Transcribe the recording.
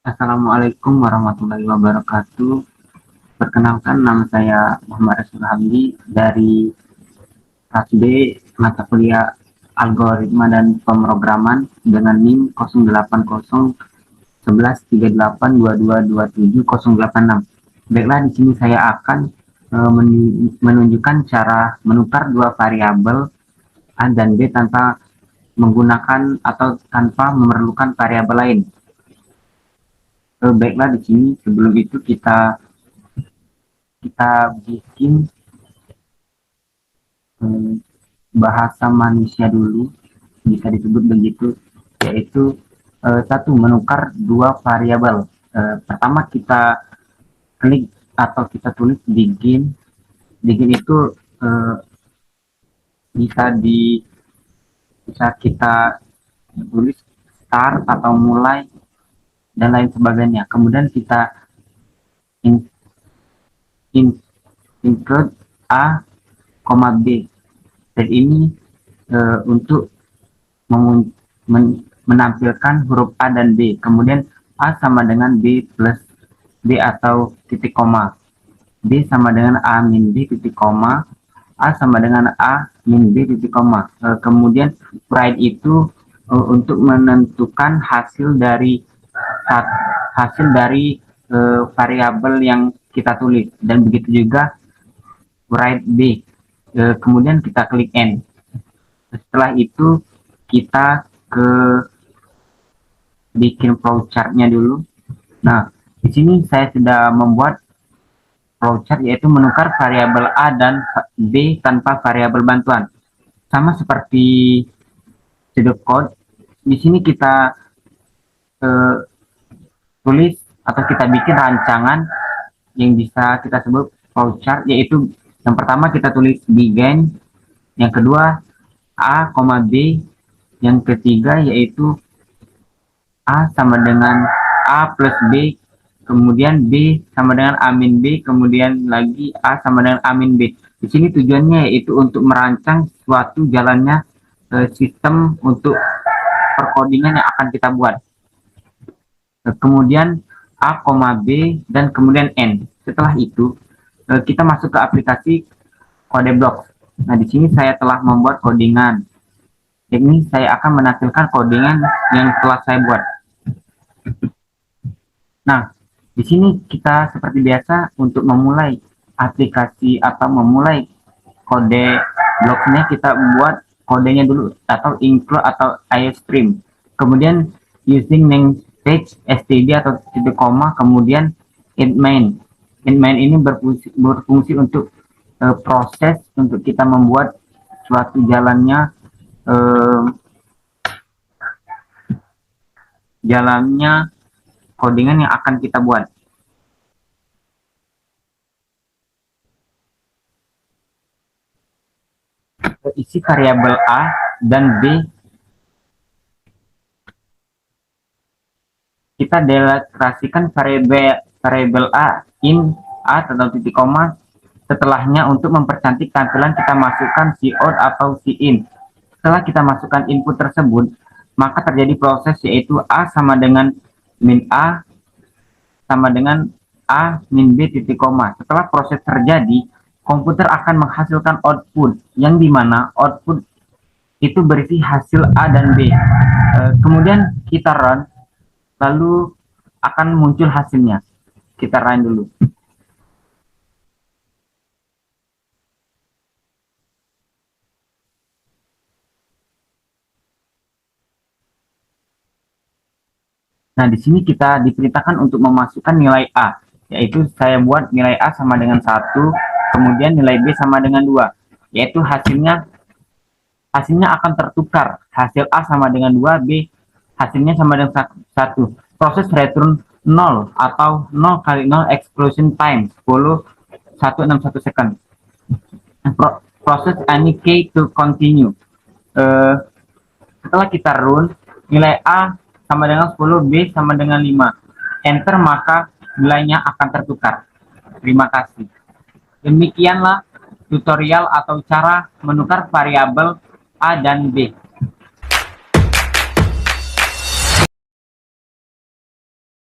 Assalamualaikum warahmatullahi wabarakatuh. Perkenalkan, nama saya Muhammad Rasul Hamdi dari kelas B mata kuliah Algoritma dan Pemrograman dengan NIM 080113822270086. Baiklah, di sini saya akan menunjukkan cara menukar dua variabel A dan B tanpa menggunakan atau tanpa memerlukan variabel lain. Baiklah, di sini sebelum itu kita bikin bahasa manusia dulu, bisa disebut begitu, yaitu satu, menukar dua variabel. Pertama kita klik atau kita tulis begin. Begin itu bisa kita tulis start atau mulai dan lain sebagainya. Kemudian kita include A, B. Dan ini untuk menampilkan huruf A dan B. Kemudian A sama dengan B plus B atau titik koma. B sama dengan A min B titik koma. A sama dengan A min B titik koma. Kemudian write itu untuk menentukan hasil dari variabel yang kita tulis, dan begitu juga write B. Kemudian kita klik N. Setelah itu kita bikin flowchart-nya dulu. Nah, di sini saya sudah membuat flowchart, yaitu menukar variabel A dan B tanpa variabel bantuan. Sama seperti pseudocode, di sini kita tulis atau kita bikin rancangan yang bisa kita sebut flowchart, yaitu yang pertama kita tulis begin, yang kedua A, B, yang ketiga yaitu A sama dengan A plus B, kemudian B sama dengan A min B, kemudian lagi A sama dengan A min B. Di sini tujuannya yaitu untuk merancang suatu jalannya sistem untuk perkodingan yang akan kita buat. Kemudian A, B, dan kemudian N. Setelah itu kita masuk ke aplikasi CodeBlocks. Nah, di sini saya telah membuat codingan. Ini saya akan menampilkan codingan yang telah saya buat. Nah, di sini kita seperti biasa untuk memulai aplikasi atau memulai kode bloknya, kita buat kodenya dulu atau include atau iostream. Kemudian using namespace std atau titik koma, kemudian main. Main ini berfungsi untuk proses untuk kita membuat suatu jalannya codingan yang akan kita buat. Isi variabel A dan B kita deklarasikan variabel A in A atau titik koma. Setelahnya untuk mempercantik tampilan kita masukkan cout atau in. Setelah kita masukkan input tersebut, maka terjadi proses yaitu A sama dengan min A sama dengan A min B titik koma. Setelah proses terjadi, komputer akan menghasilkan output yang dimana output itu berisi hasil A dan B. Kemudian kita run, lalu akan muncul hasilnya. Kita run dulu. Nah, di sini kita diperintahkan untuk memasukkan nilai A, yaitu saya buat nilai A sama dengan 1, kemudian nilai B sama dengan 2, yaitu hasilnya akan tertukar. Hasil A sama dengan 2, B hasilnya sama dengan 1. Proses return 0 atau 0 kali 0 execution time 10.161 second. Proses any key to continue. Setelah kita run, nilai A sama dengan 10, B sama dengan 5. Enter, maka nilainya akan tertukar. Terima kasih. Demikianlah tutorial atau cara menukar variabel A dan B.